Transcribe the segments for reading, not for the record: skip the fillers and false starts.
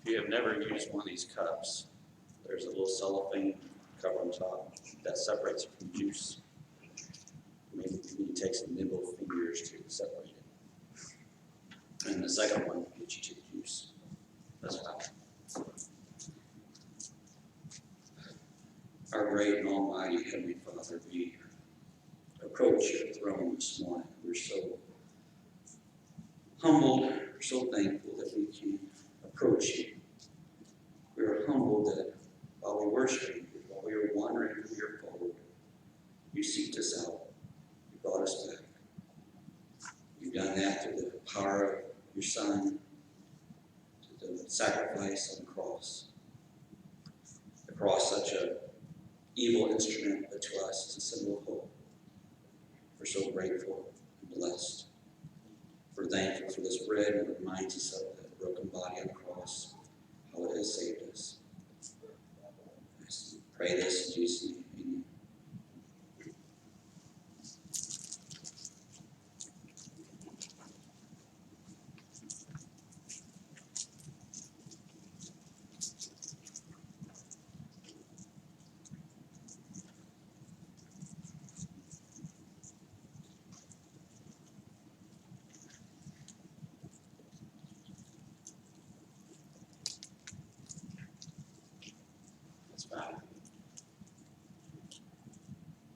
you have never used one of these cups, there's a little cellophane cover on top that separates it from juice. Maybe you take some nimble fingers to separate it. And the second one gets you to the juice. That's how. Our great and almighty Heavenly Father, we approach your throne this morning. We're so humbled, we're so thankful that we can approach you. We're humbled that while we worship you, while we were wandering through your fold, you seeked us out. You brought us back. You've done that through the power of your Son, through the sacrifice on the cross. The cross, such an evil instrument, but to us it's a symbol of hope. We're so grateful and blessed. We're thankful for this bread and it reminds us of the broken body on the cross, how it has saved us. I pray this in Jesus' name. Amen.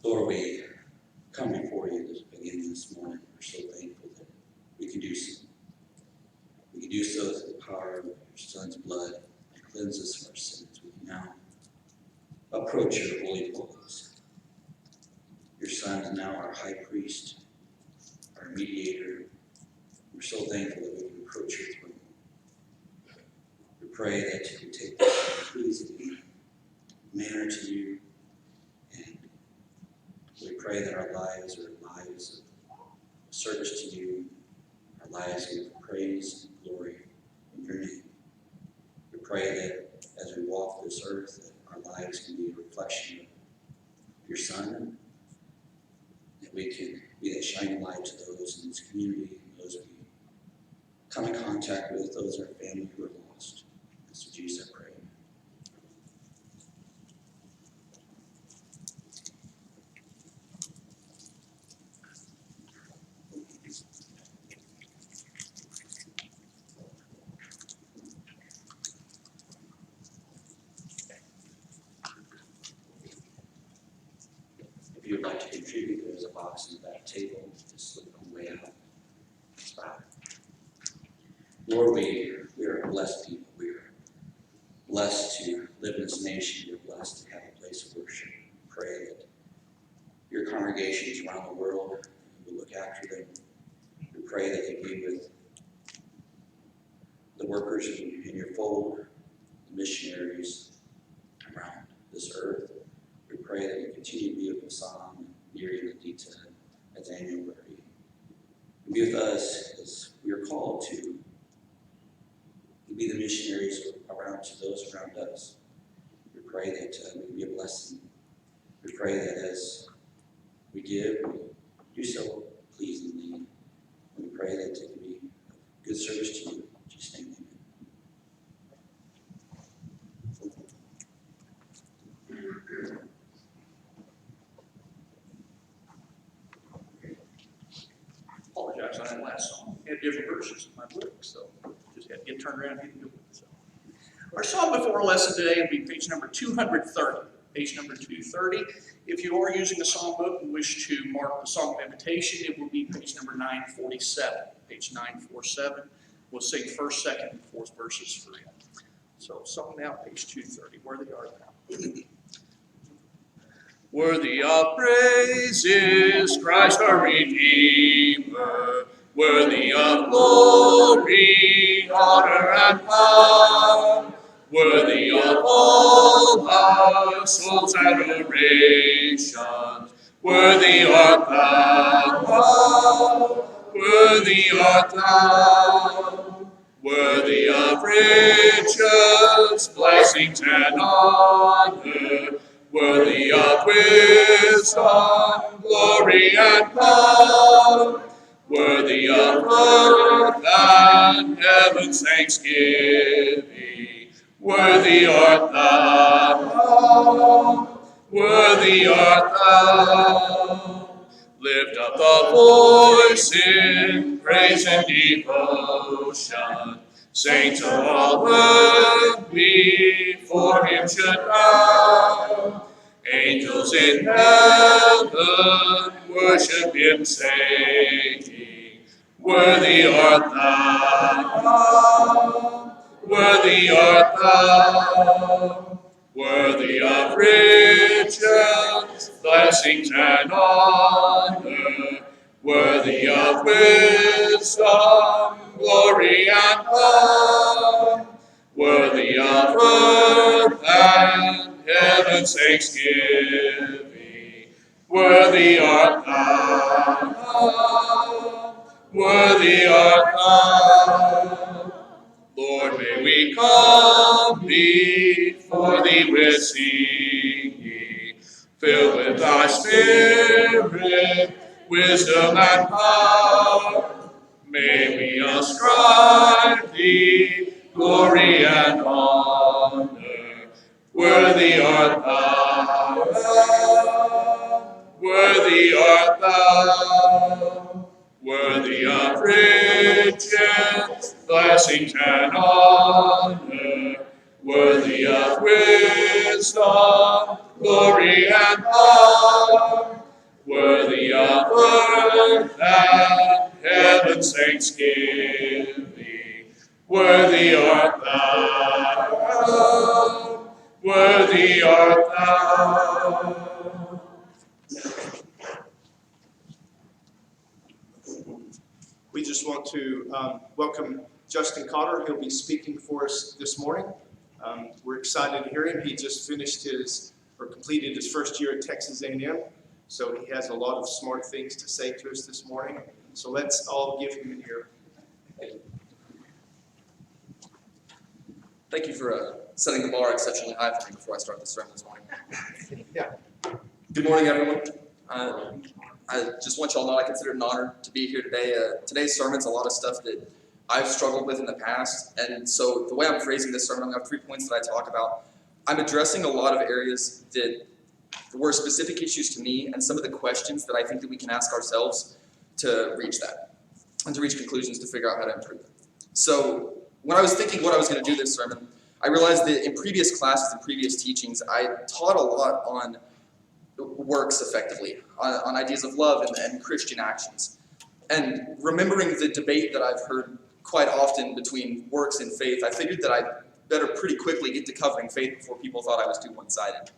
Lord, we come before you again this morning. We're so thankful that we can do so. We can do so through the power of your Son's blood that cleanses us from our sins. We can now approach your holy presence. Your Son is now our high priest, our mediator. We're so thankful that we can approach your throne. We pray that you can take this in a pleasing manner to you. We pray that our lives are lives of service to you, our lives of praise and glory in your name. We pray that as we walk this earth, that our lives can be a reflection of your Son, that we can be that shining light to those in this community, those we come in contact with, those in our family who are lost. That's what Jesus, I pray. If you would like to contribute, there's a box in the back table. Just slip on the way out. Lord, we are a blessed people. We are blessed to live in this nation. We're blessed to have a place of worship. We pray that your congregations around the world will look after them. We pray that you be with the workers in your fold, the missionaries around this earth. We pray that you continue to be with Sam and Miri and Adita at the annual party. Be with us as we are called to be the missionaries around to those around us. We pray that we can be a blessing. We pray that as we give, we do so pleasingly. We pray that it can be of good service to you. In Jesus' name, amen. Apologize on that last song. I had different versions of my book, so just had to get turned around and get to it. So. Our psalm before our lesson today will be page number 230. Page number 230. If you are using a psalm book and wish to mark the song of invitation, it will be page number 947. Page 947. We'll sing first, second, and fourth verses for you. So, song now, page 230. Worthy art thou. Worthy of praise is Christ our Redeemer, worthy of glory, honor, and power, worthy of all our souls' adoration, worthy art thou, worthy art thou, worthy of riches, blessings, and honor, worthy of wisdom, glory, and power, worthy of earth and heaven's thanksgiving, Worthy art thou, worthy art thou. Lift up the voice in praise and devotion. Saints of all earth before him should bow. Angels in heaven worship him, saying, Worthy art thou, worthy art thou, worthy of riches, blessings, and honor, worthy of wisdom, glory, and power, worthy of earth and heaven's thanksgiving. Worthy art thou, worthy art thou. Lord, may we come before thee with singing, filled with thy spirit, wisdom, and power. May we ascribe thee glory and honor. Worthy art thou, worthy art thou, worthy of riches, blessings, and honor, worthy of wisdom, glory, and power, worthy of earth and heaven's thanksgiving. Worthy art thou, worthy art thou. We just want to welcome Justin Cotter. He'll be speaking for us this morning. We're excited to hear him. He just completed his first year at Texas A&M, so he has a lot of smart things to say to us this morning. So let's all give him an ear. Thank you for setting the bar exceptionally high for me before I start this sermon this morning. Yeah. Good morning, everyone. I just want y'all to know I consider it an honor to be here today. Today's sermon's a lot of stuff that I've struggled with in the past, and so the way I'm phrasing this sermon, I'm going to have 3 points that I talk about. I'm addressing a lot of areas that were specific issues to me and some of the questions that I think that we can ask ourselves to reach that and to reach conclusions to figure out how to improve it. So when I was thinking what I was going to do this sermon, I realized that in previous classes and previous teachings, I taught a lot on works effectively, on ideas of love and Christian actions. And remembering the debate that I've heard quite often between works and faith, I figured that I'd better pretty quickly get to covering faith before people thought I was too one-sided.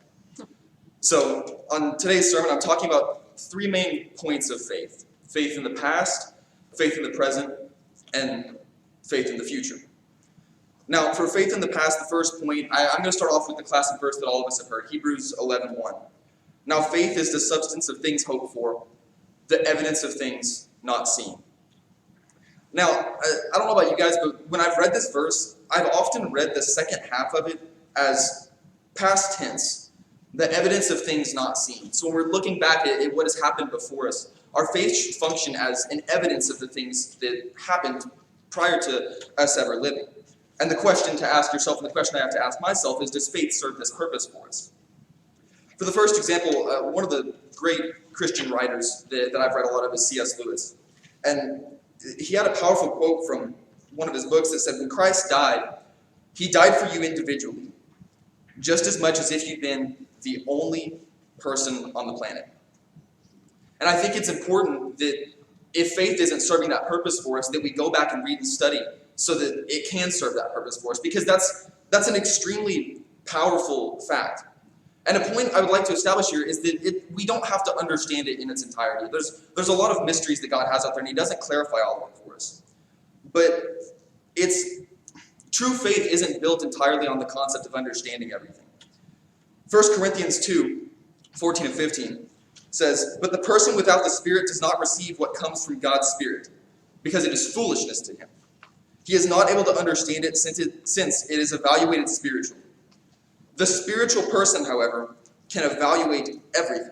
So on today's sermon, I'm talking about 3 main points of faith. Faith in the past, faith in the present, and faith in the future. Now, for faith in the past, the first point, I'm going to start off with the classic verse that all of us have heard, Hebrews 11:1. Now, faith is the substance of things hoped for, the evidence of things not seen. Now, I don't know about you guys, but when I've read this verse, I've often read the second half of it as past tense, the evidence of things not seen. So when we're looking back at what has happened before us, our faith should function as an evidence of the things that happened prior to us ever living. And the question to ask yourself, and the question I have to ask myself, is does faith serve this purpose for us? For the first example, one of the great Christian writers that I've read a lot of is C.S. Lewis. And he had a powerful quote from one of his books that said, when Christ died, he died for you individually, just as much as if you'd been the only person on the planet. And I think it's important that if faith isn't serving that purpose for us, that we go back and read and study so that it can serve that purpose for us, because that's an extremely powerful fact. And a point I would like to establish here is that we don't have to understand it in its entirety. There's a lot of mysteries that God has out there, and he doesn't clarify all of them for us. But true faith isn't built entirely on the concept of understanding everything. 1 Corinthians 2:14 and 15 says, but the person without the Spirit does not receive what comes from God's Spirit, because it is foolishness to him. He is not able to understand it since it is evaluated spiritually. The spiritual person, however, can evaluate everything.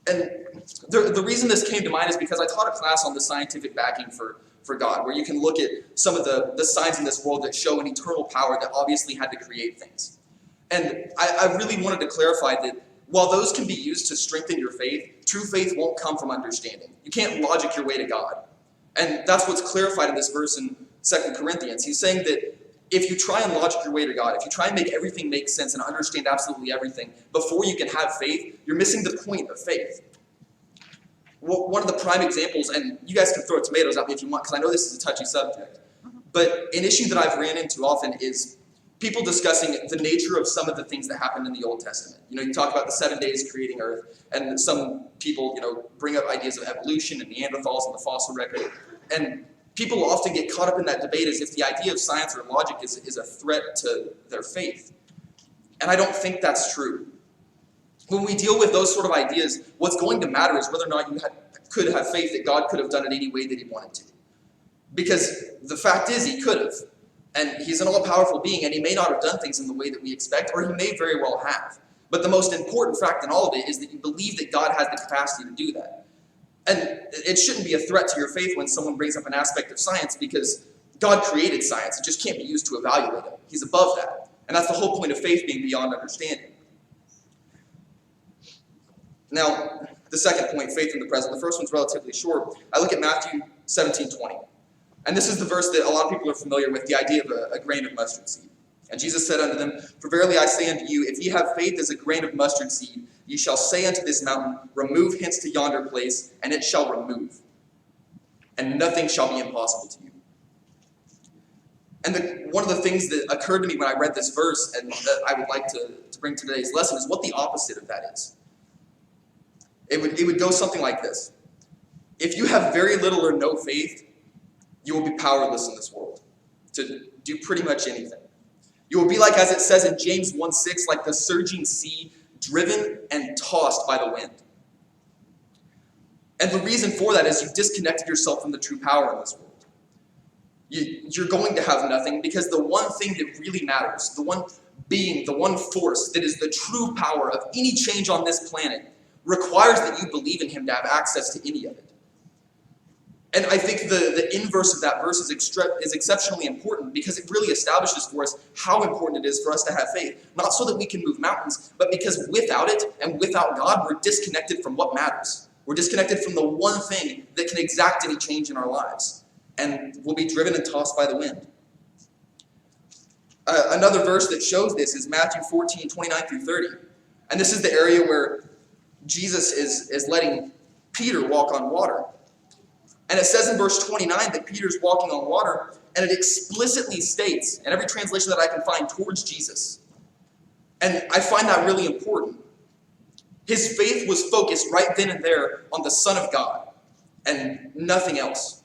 And the reason this came to mind is because I taught a class on the scientific backing for for God, where you can look at some of the signs in this world that show an eternal power that obviously had to create things. And I really wanted to clarify that while those can be used to strengthen your faith, true faith won't come from understanding. You can't logic your way to God. And that's what's clarified in this verse in 2 Corinthians. He's saying that if you try and logic your way to God, if you try and make everything make sense and understand absolutely everything before you can have faith, you're missing the point of faith. Well, one of the prime examples, and you guys can throw tomatoes at me if you want, because I know this is a touchy subject, but an issue that I've ran into often is people discussing the nature of some of the things that happened in the Old Testament. You talk about the 7 days creating Earth, and some people, bring up ideas of evolution and Neanderthals and the fossil record. And people often get caught up in that debate as if the idea of science or logic is a threat to their faith. And I don't think that's true. When we deal with those sort of ideas, what's going to matter is whether or not you could have faith that God could have done it any way that he wanted to. Because the fact is, he could have. And he's an all-powerful being, and he may not have done things in the way that we expect, or he may very well have. But the most important fact in all of it is that you believe that God has the capacity to do that. And it shouldn't be a threat to your faith when someone brings up an aspect of science, because God created science. It just can't be used to evaluate him. He's above that. And that's the whole point of faith, being beyond understanding. Now, the second point, faith in the present. The first one's relatively short. I look at Matthew 17:20. And this is the verse that a lot of people are familiar with, the idea of a grain of mustard seed. And Jesus said unto them, For verily I say unto you, if ye have faith as a grain of mustard seed, ye shall say unto this mountain, Remove hence to yonder place, and it shall remove. And nothing shall be impossible to you. And one of the things that occurred to me when I read this verse, and that I would like to bring to today's lesson, is what the opposite of that is. It would go something like this. If you have very little or no faith, you will be powerless in this world to do pretty much anything. You will be like, as it says in James 1:6, like the surging sea, driven and tossed by the wind. And the reason for that is you've disconnected yourself from the true power in this world. You're going to have nothing, because the one thing that really matters, the one being, the one force that is the true power of any change on this planet, requires that you believe in him to have access to any of it. And I think the inverse of that verse is exceptionally important, because it really establishes for us how important it is for us to have faith. Not so that we can move mountains, but because without it and without God, we're disconnected from what matters. We're disconnected from the one thing that can exact any change in our lives. And we'll be driven and tossed by the wind. Another verse that shows this is Matthew 14:29-30. And this is the area where Jesus is letting Peter walk on water. And it says in verse 29 that Peter's walking on water, and it explicitly states, in every translation that I can find, towards Jesus. And I find that really important. His faith was focused right then and there on the Son of God, and nothing else.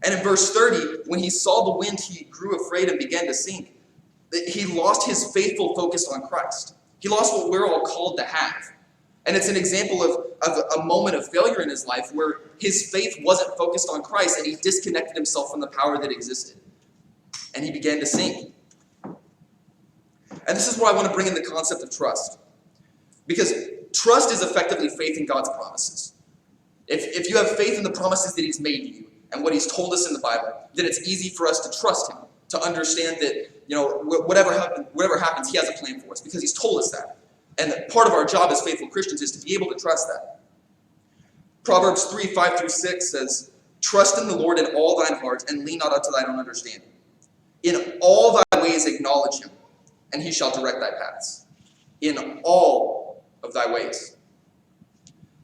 And in verse 30, when he saw the wind, he grew afraid and began to sink. He lost his faithful focus on Christ. He lost what we're all called to have. And it's an example of a moment of failure in his life where his faith wasn't focused on Christ, and he disconnected himself from the power that existed. And he began to sink. And this is where I want to bring in the concept of trust. Because trust is effectively faith in God's promises. If you have faith in the promises that he's made you and what he's told us in the Bible, then it's easy for us to trust him, to understand that whatever happens, he has a plan for us, because he's told us that. And part of our job as faithful Christians is to be able to trust that. Proverbs 3:5-6 says, Trust in the Lord in all thine heart, and lean not unto thine own understanding. In all thy ways acknowledge him, and he shall direct thy paths. In all of thy ways.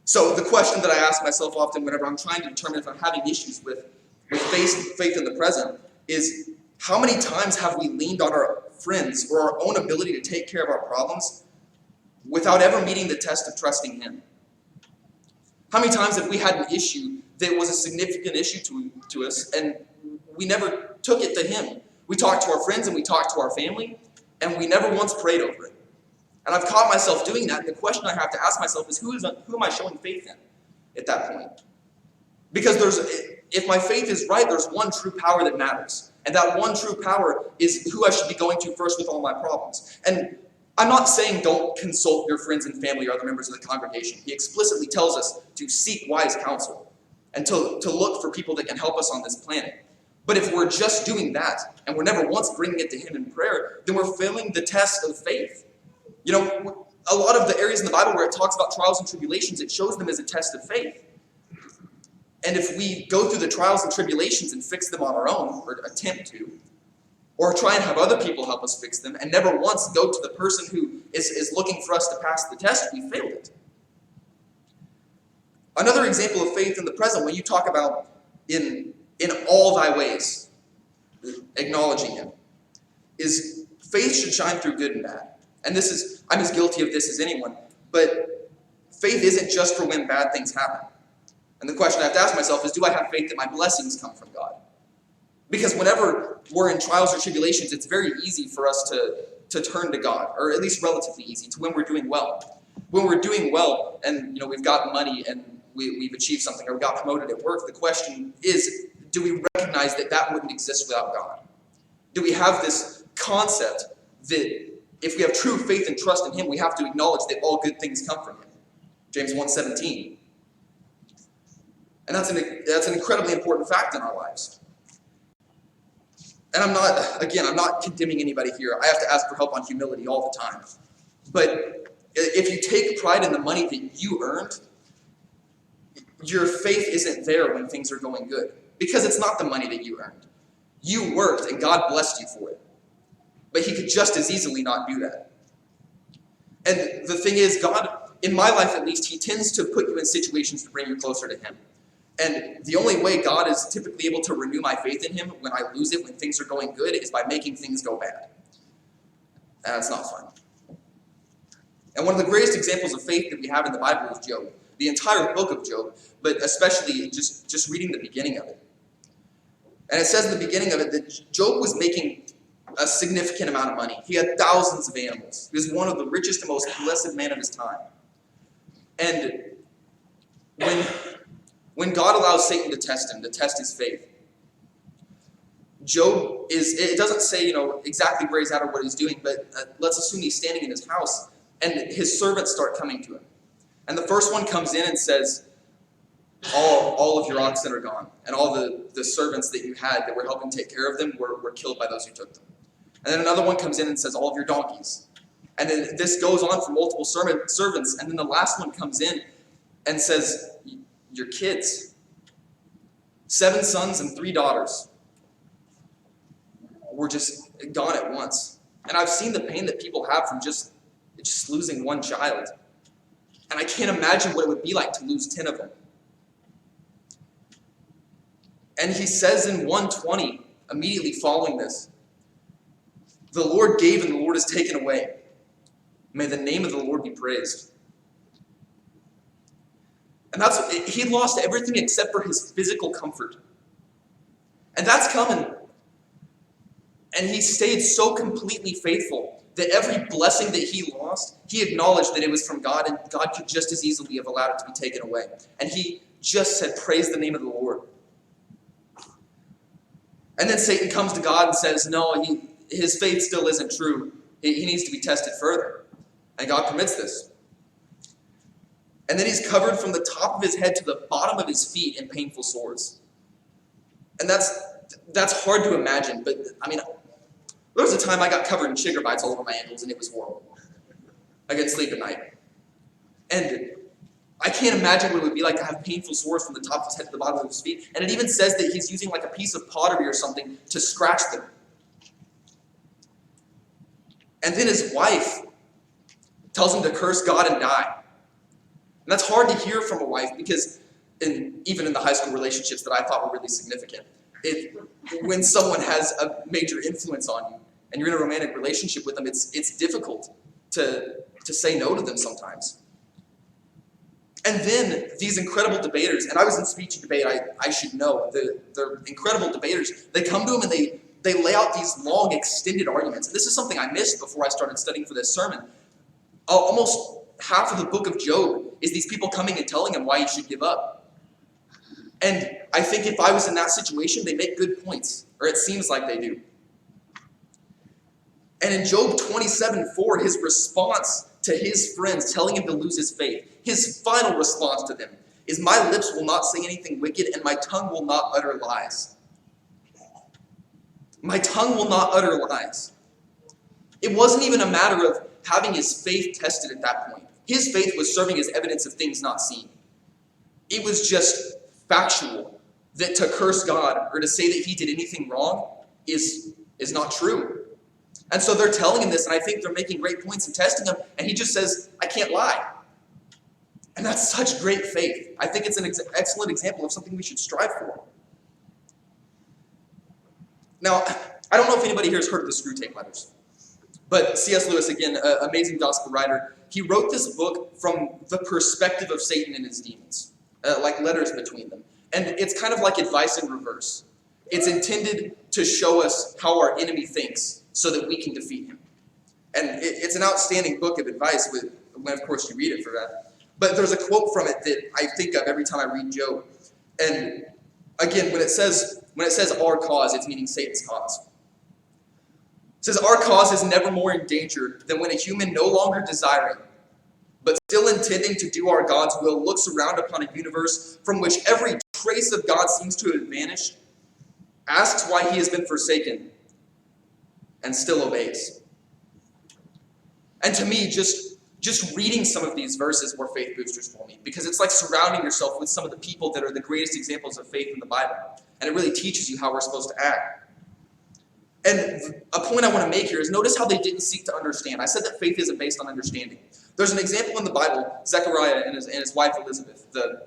So the question that I ask myself often whenever I'm trying to determine if I'm having issues with faith in the present is, how many times have we leaned on our friends or our own ability to take care of our problems without ever meeting the test of trusting him? How many times have we had an issue that was a significant issue to us, and we never took it to him? We talked to our friends and we talked to our family, and we never once prayed over it. And I've caught myself doing that, and the question I have to ask myself is, who am I showing faith in at that point? Because if my faith is right, there's one true power that matters. And that one true power is who I should be going to first with all my problems. And I'm not saying don't consult your friends and family or other members of the congregation. He explicitly tells us to seek wise counsel. and to look for people that can help us on this planet. But if we're just doing that, and we're never once bringing it to him in prayer, then we're failing the test of faith. You know, a lot of the areas in the Bible where it talks about trials and tribulations, it shows them as a test of faith. And if we go through the trials and tribulations and fix them on our own, or attempt to, or try and have other people help us fix them, and never once go to the person who is looking for us to pass the test, we failed it. Another example of faith in the present, when you talk about in all thy ways, acknowledging him, is faith should shine through good and bad. And this is, I'm as guilty of this as anyone, but faith isn't just for when bad things happen. And the question I have to ask myself is, do I have faith that my blessings come from God? Because whenever we're in trials or tribulations, it's very easy for us to turn to God, or at least relatively easy, to when we're doing well. When we're doing well and we've got money and we've achieved something or we got promoted at work, the question is, do we recognize that that wouldn't exist without God? Do we have this concept that if we have true faith and trust in him, we have to acknowledge that all good things come from him? James 1:17. And that's an incredibly important fact in our lives. And I'm not condemning anybody here. I have to ask for help on humility all the time. But if you take pride in the money that you earned, your faith isn't there when things are going good. Because it's not the money that you earned. You worked and God blessed you for it. But he could just as easily not do that. And the thing is, God, in my life at least, he tends to put you in situations to bring you closer to him. And the only way God is typically able to renew my faith in him when I lose it, when things are going good, is by making things go bad. And that's not fun. And one of the greatest examples of faith that we have in the Bible is Job. The entire book of Job, but especially just reading the beginning of it. And it says in the beginning of it that Job was making a significant amount of money. He had thousands of animals. He was one of the richest and most blessed men of his time. And when God allows Satan to test him, to test his faith, Job it doesn't say, exactly where he's at or what he's doing, but let's assume he's standing in his house and his servants start coming to him. And the first one comes in and says, all of your oxen are gone, and all the servants that you had that were helping take care of them were killed by those who took them. And then another one comes in and says, all of your donkeys. And then this goes on for multiple servants, and then the last one comes in and says, your kids, 7 sons and 3 daughters, were just gone at once. And I've seen the pain that people have from just losing one child. And I can't imagine what it would be like to lose 10 of them. And he says in 1:20, immediately following this, the Lord gave and the Lord has taken away. May the name of the Lord be praised. And he lost everything except for his physical comfort. And that's coming. And he stayed so completely faithful that every blessing that he lost, he acknowledged that it was from God, and God could just as easily have allowed it to be taken away. And he just said, praise the name of the Lord. And then Satan comes to God and says, no, his faith still isn't true. He needs to be tested further. And God permits this. And then he's covered from the top of his head to the bottom of his feet in painful sores. And that's hard to imagine, but there was a time I got covered in sugar bites all over my ankles, and it was horrible. I couldn't sleep at night. And I can't imagine what it would be like to have painful sores from the top of his head to the bottom of his feet. And it even says that he's using like a piece of pottery or something to scratch them. And then his wife tells him to curse God and die. And that's hard to hear from a wife because even in the high school relationships that I thought were really significant, when someone has a major influence on you and you're in a romantic relationship with them, it's difficult to say no to them sometimes. And then these incredible debaters, and I was in speech and debate, I should know, they're incredible debaters. They come to him and they lay out these long, extended arguments. And this is something I missed before I started studying for this sermon. Almost half of the book of Job is these people coming and telling him why he should give up. And I think if I was in that situation, they make good points, or it seems like they do. And in Job 27:4, his response to his friends telling him to lose his faith, his final response to them is my lips will not say anything wicked and my tongue will not utter lies. My tongue will not utter lies. It wasn't even a matter of having his faith tested at that point. His faith was serving as evidence of things not seen. It was just factual that to curse God or to say that he did anything wrong is not true. And so they're telling him this, and I think they're making great points and testing him, and he just says, I can't lie. And that's such great faith. I think it's an excellent example of something we should strive for. Now, I don't know if anybody here has heard of the Screw Tape Letters, but C.S. Lewis, again, an amazing gospel writer, he wrote this book from the perspective of Satan and his demons, like letters between them. And it's kind of like advice in reverse. It's intended to show us how our enemy thinks so that we can defeat him. And it's an outstanding book of advice when, of course, you read it for that. But there's a quote from it that I think of every time I read Job. And again, when it says our cause, it's meaning Satan's cause. It says, our cause is never more in danger than when a human no longer desiring, but still intending to do our God's will, looks around upon a universe from which every trace of God seems to have vanished, asks why he has been forsaken, and still obeys. And to me, just reading some of these verses were faith boosters for me, because it's like surrounding yourself with some of the people that are the greatest examples of faith in the Bible. And it really teaches you how we're supposed to act. And a point I want to make here is notice how they didn't seek to understand. I said that faith isn't based on understanding. There's an example in the Bible, Zechariah and his wife Elizabeth, the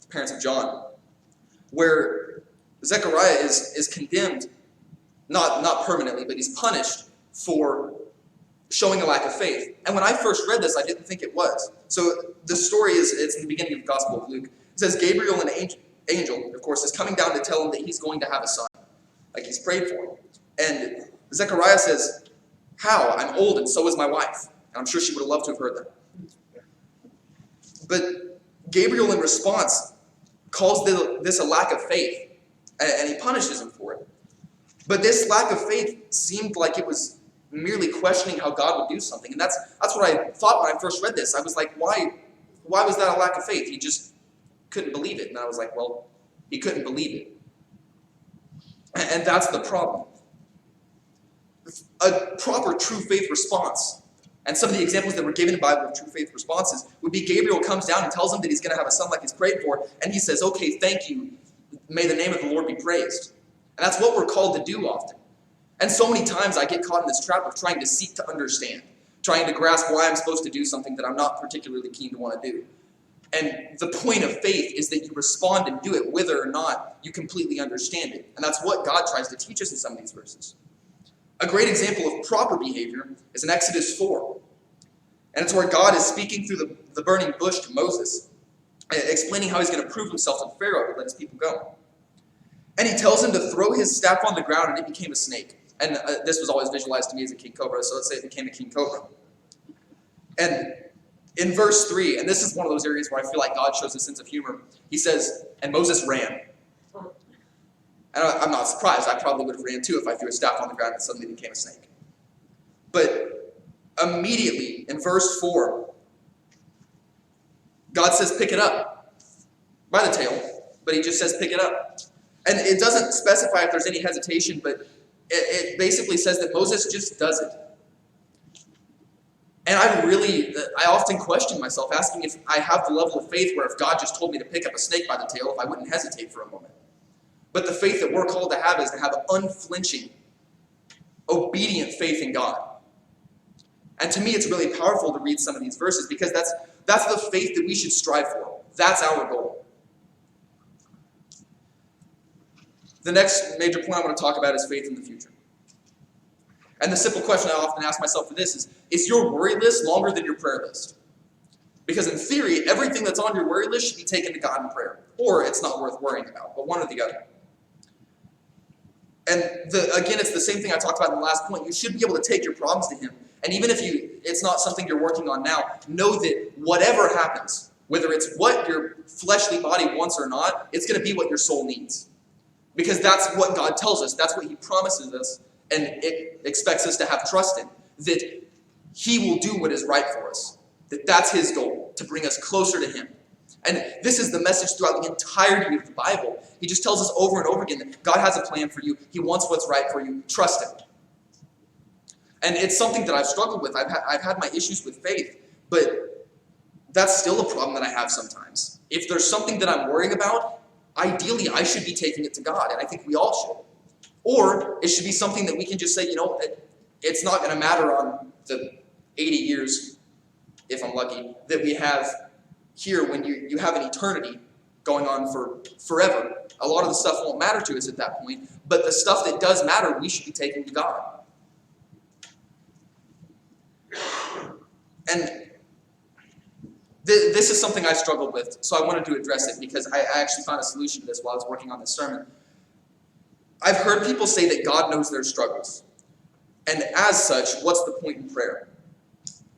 parents of John, where Zechariah is condemned, not permanently, but he's punished for showing a lack of faith. And when I first read this, I didn't think it was. So the story it's in the beginning of the Gospel of Luke. It says Gabriel, an angel, of course, is coming down to tell him that he's going to have a son, like he's prayed for him. And Zechariah says, how? I'm old and so is my wife. And I'm sure she would have loved to have heard that. But Gabriel, in response, calls this a lack of faith, and he punishes him for it. But this lack of faith seemed like it was merely questioning how God would do something. And that's what I thought when I first read this. I was like, why was that a lack of faith? He just couldn't believe it. And I was like, well, he couldn't believe it. And that's the problem. A proper true faith response, and some of the examples that were given in the Bible of true faith responses, would be Gabriel comes down and tells him that he's going to have a son like he's prayed for, and he says, okay, thank you, may the name of the Lord be praised. And that's what we're called to do often. And so many times I get caught in this trap of trying to seek to understand, trying to grasp why I'm supposed to do something that I'm not particularly keen to want to do. And the point of faith is that you respond and do it whether or not you completely understand it. And that's what God tries to teach us in some of these verses. A great example of proper behavior is in Exodus 4. And it's where God is speaking through the burning bush to Moses, explaining how he's going to prove himself to Pharaoh to let his people go. And he tells him to throw his staff on the ground, and it became a snake. And this was always visualized to me as a king cobra, so let's say it became a king cobra. And in verse 3, and this is one of those areas where I feel like God shows a sense of humor, he says, and Moses ran. And I'm not surprised. I probably would have ran too if I threw a staff on the ground and suddenly became a snake. But immediately, in verse 4, God says, pick it up by the tail, but he just says, pick it up. And it doesn't specify if there's any hesitation, but it basically says that Moses just does it. And I often question myself, asking if I have the level of faith where if God just told me to pick up a snake by the tail, if I wouldn't hesitate for a moment. But the faith that we're called to have is to have unflinching, obedient faith in God. And to me, it's really powerful to read some of these verses because that's the faith that we should strive for. That's our goal. The next major point I want to talk about is faith in the future. And the simple question I often ask myself for this is your worry list longer than your prayer list? Because in theory, everything that's on your worry list should be taken to God in prayer. Or it's not worth worrying about, but one or the other. And again, it's the same thing I talked about in the last point. You should be able to take your problems to him. And even if it's not something you're working on now, know that whatever happens, whether it's what your fleshly body wants or not, it's going to be what your soul needs. Because that's what God tells us. That's what he promises us. And it expects us to have trust in. That he will do what is right for us. That's his goal, to bring us closer to him. And this is the message throughout the entirety of the Bible. He just tells us over and over again that God has a plan for you. He wants what's right for you. Trust him. And it's something that I've struggled with. I've had my issues with faith, but that's still a problem that I have sometimes. If there's something that I'm worrying about, ideally I should be taking it to God, and I think we all should. Or it should be something that we can just say, it's not going to matter on the 80 years, if I'm lucky, that we have here when you have an eternity going on for forever. A lot of the stuff won't matter to us at that point, but the stuff that does matter, we should be taking to God. And this is something I struggled with, so I wanted to address it because I actually found a solution to this while I was working on this sermon. I've heard people say that God knows their struggles. And as such, what's the point in prayer?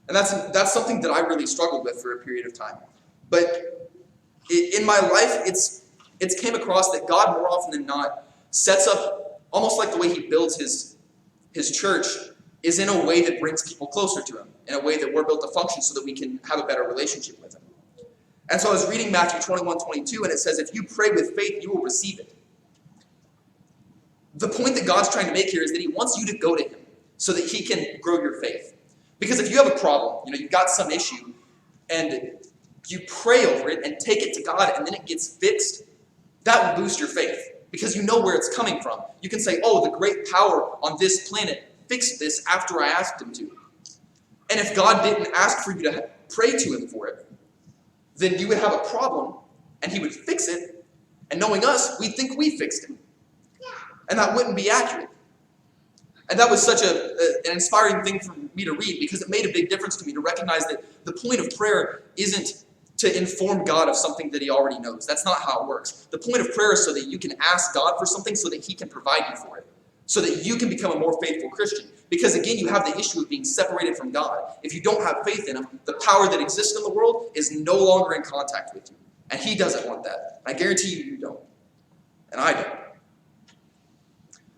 And that's something that I really struggled with for a period of time. But in my life, it's came across that God, more often than not, sets up, almost like the way he builds his church, is in a way that brings people closer to him, in a way that we're built to function so that we can have a better relationship with him. And so I was reading Matthew 21:22, and it says, if you pray with faith, you will receive it. The point that God's trying to make here is that he wants you to go to him so that he can grow your faith. Because if you have a problem, you've got some issue, and you pray over it and take it to God, and then it gets fixed, that will boost your faith. Because you know where it's coming from. You can say, oh, the great power on this planet fixed this after I asked him to. And if God didn't ask for you to pray to him for it, then you would have a problem, and he would fix it, and knowing us, we'd think we fixed it. And that wouldn't be accurate. And that was such an inspiring thing for me to read, because it made a big difference to me to recognize that the point of prayer isn't to inform God of something that he already knows. That's not how it works. The point of prayer is so that you can ask God for something so that he can provide you for it. So that you can become a more faithful Christian. Because again, you have the issue of being separated from God. If you don't have faith in him, the power that exists in the world is no longer in contact with you. And he doesn't want that. I guarantee you don't. And I don't.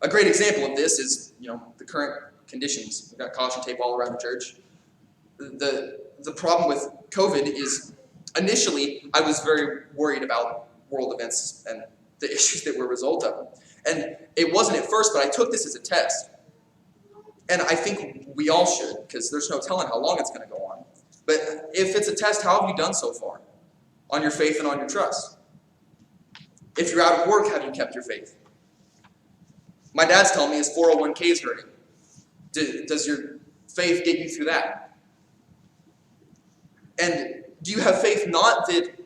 A great example of this is, the current conditions. We've got caution tape all around the church. The problem with COVID is, initially, I was very worried about world events and the issues that were a result of them. And it wasn't at first, but I took this as a test. And I think we all should, because there's no telling how long it's going to go on. But if it's a test, how have you done so far on your faith and on your trust? If you're out of work, have you kept your faith? My dad's telling me his 401k is hurting. Does your faith get you through that? And do you have faith not that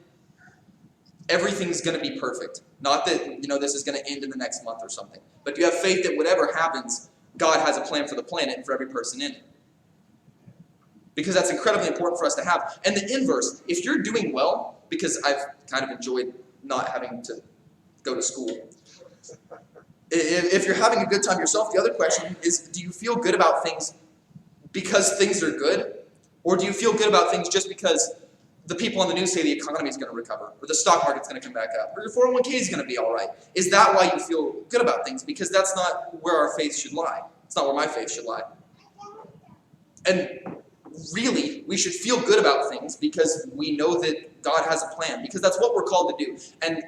everything's going to be perfect? Not that, this is going to end in the next month or something. But do you have faith that whatever happens, God has a plan for the planet and for every person in it? Because that's incredibly important for us to have. And the inverse, if you're doing well, because I've kind of enjoyed not having to go to school. If you're having a good time yourself, the other question is, do you feel good about things because things are good? Or do you feel good about things just because the people on the news say the economy is going to recover, or the stock market's going to come back up, or your 401k is going to be all right? Is that why you feel good about things? Because that's not where our faith should lie. It's not where my faith should lie. And really, we should feel good about things because we know that God has a plan, because that's what we're called to do. And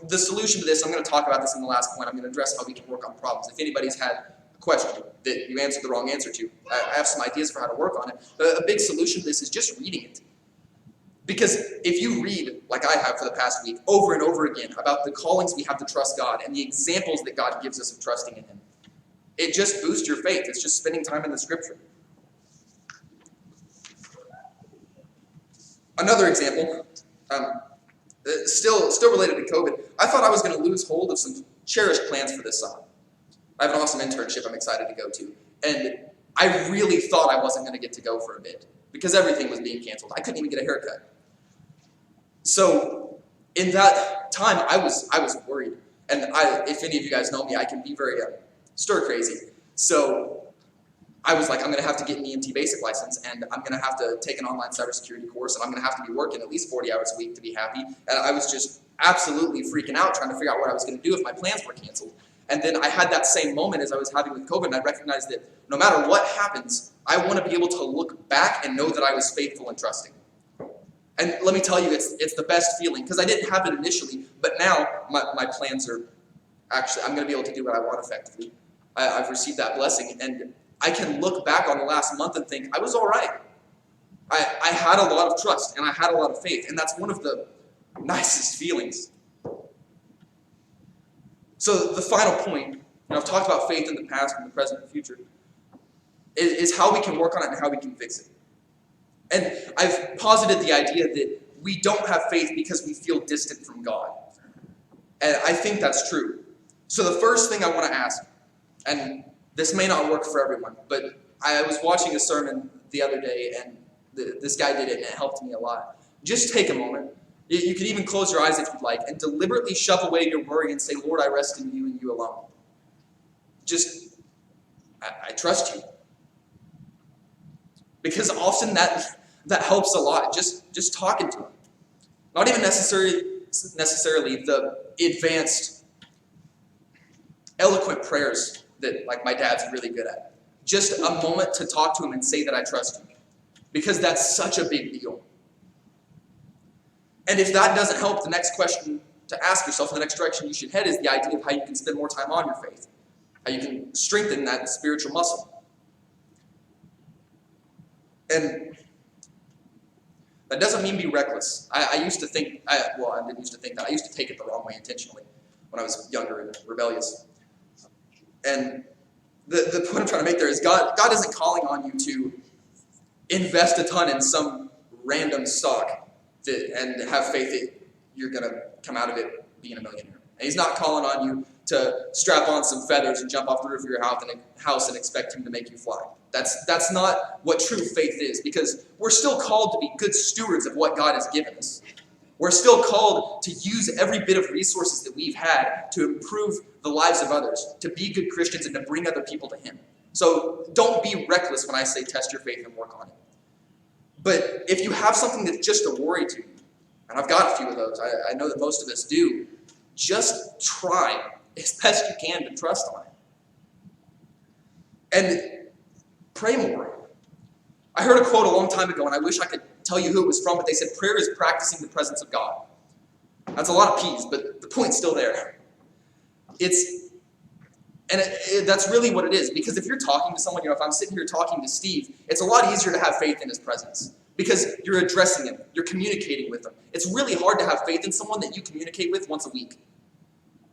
the solution to this, I'm going to talk about this in the last point. I'm going to address how we can work on problems. If anybody's had a question that you answered the wrong answer to, I have some ideas for how to work on it. But a big solution to this is just reading it. Because if you read, like I have for the past week, over and over again about the callings we have to trust God and the examples that God gives us of trusting in him, it just boosts your faith. It's just spending time in the scripture. Another example, still related to COVID, I thought I was going to lose hold of some cherished plans for this summer. I have an awesome internship I'm excited to go to. And I really thought I wasn't going to get to go for a bit because everything was being canceled. I couldn't even get a haircut. So in that time, I was worried. And if any of you guys know me, I can be very stir crazy. So I was like, I'm going to have to get an EMT basic license, and I'm going to have to take an online cybersecurity course, and I'm going to have to be working at least 40 hours a week to be happy. And I was just absolutely freaking out trying to figure out what I was going to do if my plans were canceled. And then I had that same moment as I was having with COVID, and I recognized that no matter what happens, I want to be able to look back and know that I was faithful and trusting. And let me tell you, it's the best feeling, because I didn't have it initially, but now my plans are actually, I'm going to be able to do what I want effectively. I've received that blessing, and I can look back on the last month and think, I was all right. I had a lot of trust, and I had a lot of faith, and that's one of the nicest feelings. So the final point, and I've talked about faith in the past, and the present, and the future, is how we can work on it and how we can fix it. And I've posited the idea that we don't have faith because we feel distant from God. And I think that's true. So the first thing I want to ask, and this may not work for everyone, but I was watching a sermon the other day, and this guy did it, and it helped me a lot. Just take a moment. You could even close your eyes if you'd like, and deliberately shove away your worry and say, Lord, I rest in you and you alone. Just, I trust you. Because often that helps a lot, just talking to him. Not even necessarily the advanced, eloquent prayers that like my dad's really good at. Just a moment to talk to him and say that I trust you. Because that's such a big deal. And if that doesn't help, the next question to ask yourself, the next direction you should head, is the idea of how you can spend more time on your faith. How you can strengthen that spiritual muscle. And that doesn't mean be reckless. I used to think, I didn't used to think that. I used to take it the wrong way intentionally when I was younger and rebellious. And the point I'm trying to make there is God isn't calling on you to invest a ton in some random stock and have faith that you're going to come out of it being a millionaire. And he's not calling on you to strap on some feathers and jump off the roof of your house and expect him to make you fly. That's not what true faith is, because we're still called to be good stewards of what God has given us. We're still called to use every bit of resources that we've had to improve the lives of others, to be good Christians and to bring other people to him. So don't be reckless when I say test your faith and work on it. But if you have something that's just a worry to you, and I've got a few of those, I know that most of us do, just try as best you can to trust on it. And pray more. I heard a quote a long time ago, and I wish I could tell you who it was from, but they said prayer is practicing the presence of God. That's a lot of P's, but the point's still there. That's really what it is, because if you're talking to someone, if I'm sitting here talking to Steve, it's a lot easier to have faith in his presence, because you're addressing him, you're communicating with him. It's really hard to have faith in someone that you communicate with once a week.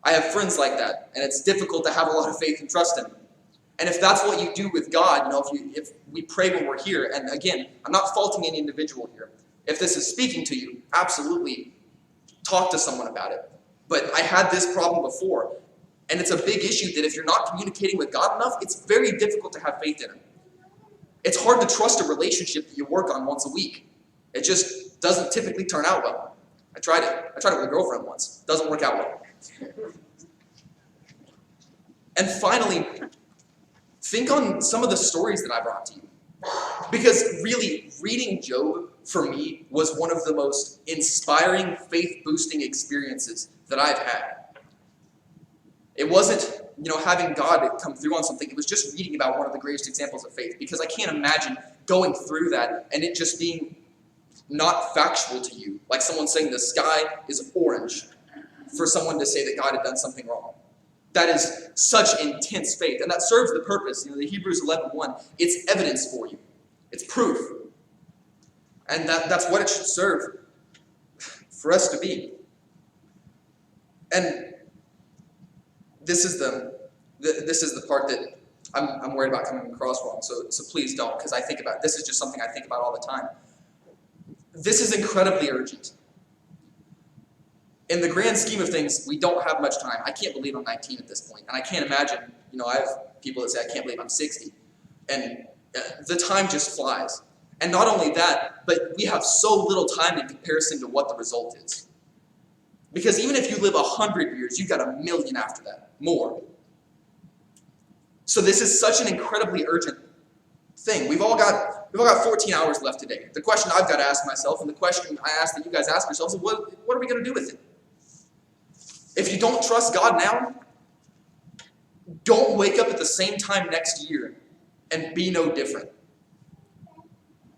I have friends like that, and it's difficult to have a lot of faith and trust in them. And if that's what you do with God, if we pray when we're here, and again, I'm not faulting any individual here. If this is speaking to you, absolutely talk to someone about it. But I had this problem before, and it's a big issue that if you're not communicating with God enough, it's very difficult to have faith in him. It's hard to trust a relationship that you work on once a week. It just doesn't typically turn out well. I tried it with a girlfriend once. Doesn't work out well. And finally, think on some of the stories that I brought to you. Because really, reading Job, for me, was one of the most inspiring, faith-boosting experiences that I've had. It wasn't, having God come through on something. It was just reading about one of the greatest examples of faith. Because I can't imagine going through that and it just being not factual to you. Like someone saying the sky is orange for someone to say that God had done something wrong. That is such intense faith. And that serves the purpose. The Hebrews 11:1, it's evidence for you. It's proof. And that's what it should serve for us to be. And this is the part that I'm worried about coming across wrong. So please don't, because this is just something I think about all the time. This is incredibly urgent. In the grand scheme of things, we don't have much time. I can't believe I'm 19 at this point, and I can't imagine, I have people that say, I can't believe I'm 60. And the time just flies. And not only that, but we have so little time in comparison to what the result is. Because even if you live 100 years, you've got 1 million after that, more. So this is such an incredibly urgent thing. We've all got 14 hours left today. The question I've got to ask myself, and the question I ask that you guys ask yourselves, is what are we going to do with it? If you don't trust God now, don't wake up at the same time next year and be no different.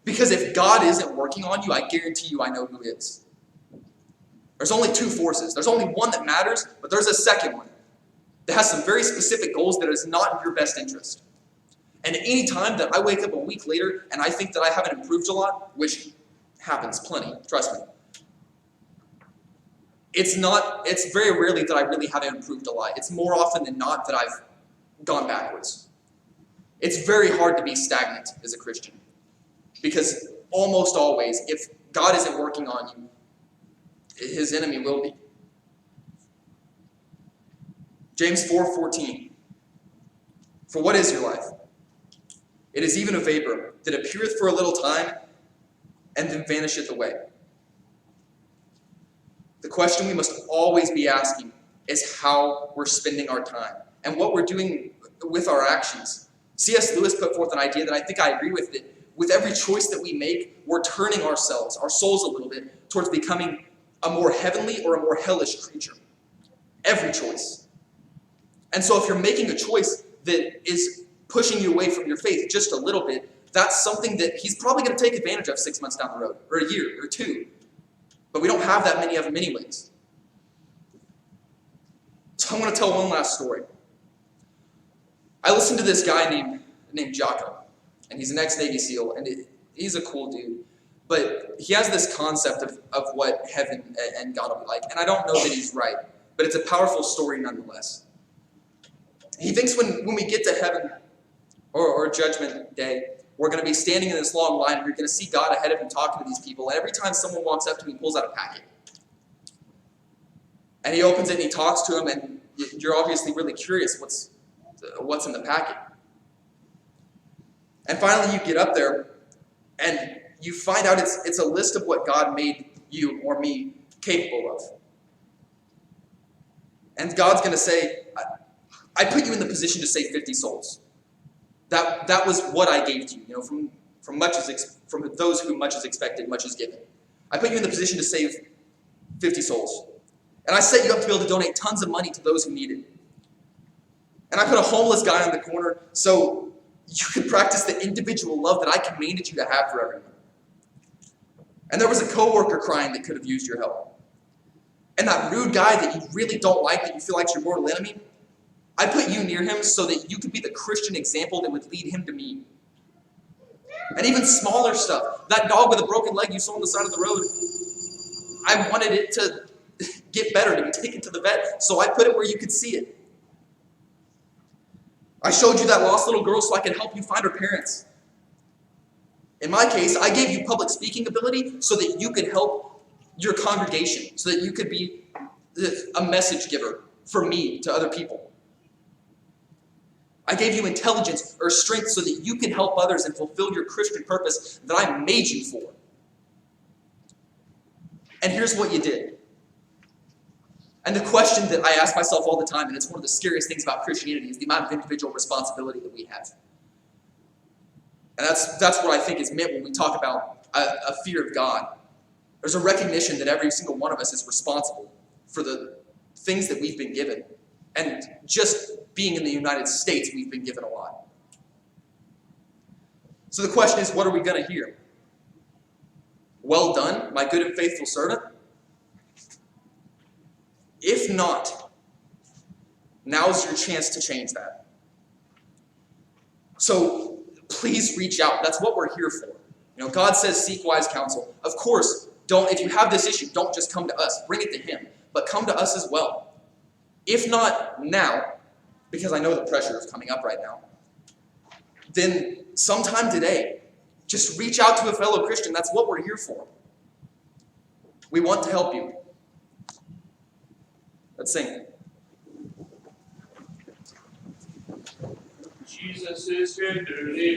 Because if God isn't working on you, I guarantee you I know who is. There's only two forces. There's only one that matters, but there's a second one that has some very specific goals that is not in your best interest. And any time that I wake up a week later and I think that I haven't improved a lot, which happens plenty, trust me, it's very rarely that I really haven't improved a lot. It's more often than not that I've gone backwards. It's very hard to be stagnant as a Christian. Because almost always, if God isn't working on you, his enemy will be. James 4:14. For what is your life? It is even a vapor that appeareth for a little time and then vanisheth away. The question we must always be asking is how we're spending our time and what we're doing with our actions. C.S. Lewis put forth an idea that I think I agree with, that with every choice that we make, we're turning ourselves, our souls a little bit, towards becoming a more heavenly or a more hellish creature. Every choice. And so if you're making a choice that is pushing you away from your faith just a little bit, that's something that he's probably going to take advantage of 6 months down the road, or a year, or 2. But we don't have that many of them anyways. So I'm going to tell one last story. I listened to this guy named Jocko, and he's an ex-Navy SEAL, and he's a cool dude. But he has this concept of what heaven and God will be like, and I don't know that he's right, but it's a powerful story nonetheless. He thinks when we get to heaven, or Judgment Day, we're going to be standing in this long line, and you're going to see God ahead of him talking to these people, and every time someone walks up to him, he pulls out a packet. And he opens it, and he talks to him, and you're obviously really curious what's in the packet. And finally you get up there, and you find out it's a list of what God made you or me capable of. And God's going to say, I put you in the position to save 50 souls. That was what I gave to you. From those who much is expected, much is given. I put you in the position to save 50 souls. And I set you up to be able to donate tons of money to those who need it. And I put a homeless guy on the corner so you could practice the individual love that I commanded you to have for everyone. And there was a coworker crying that could have used your help. And that rude guy that you really don't like, that you feel like your mortal enemy, I put you near him so that you could be the Christian example that would lead him to me. And even smaller stuff. That dog with a broken leg you saw on the side of the road, I wanted it to get better, to be taken to the vet, so I put it where you could see it. I showed you that lost little girl so I could help you find her parents. In my case, I gave you public speaking ability so that you could help your congregation, so that you could be a message giver for me to other people. I gave you intelligence or strength so that you can help others and fulfill your Christian purpose that I made you for. And here's what you did. And the question that I ask myself all the time, and it's one of the scariest things about Christianity, is the amount of individual responsibility that we have. And that's what I think is meant when we talk about a fear of God. There's a recognition that every single one of us is responsible for the things that we've been given. And just being in the United States, we've been given a lot. So the question is, what are we going to hear? Well done, my good and faithful servant? If not, now's your chance to change that. So please reach out. That's what we're here for. God says seek wise counsel. Of course, if you have this issue, don't just come to us. Bring it to him. But come to us as well. If not now, because I know the pressure is coming up right now, then sometime today, just reach out to a fellow Christian. That's what we're here for. We want to help you. Let's sing. Jesus is tenderly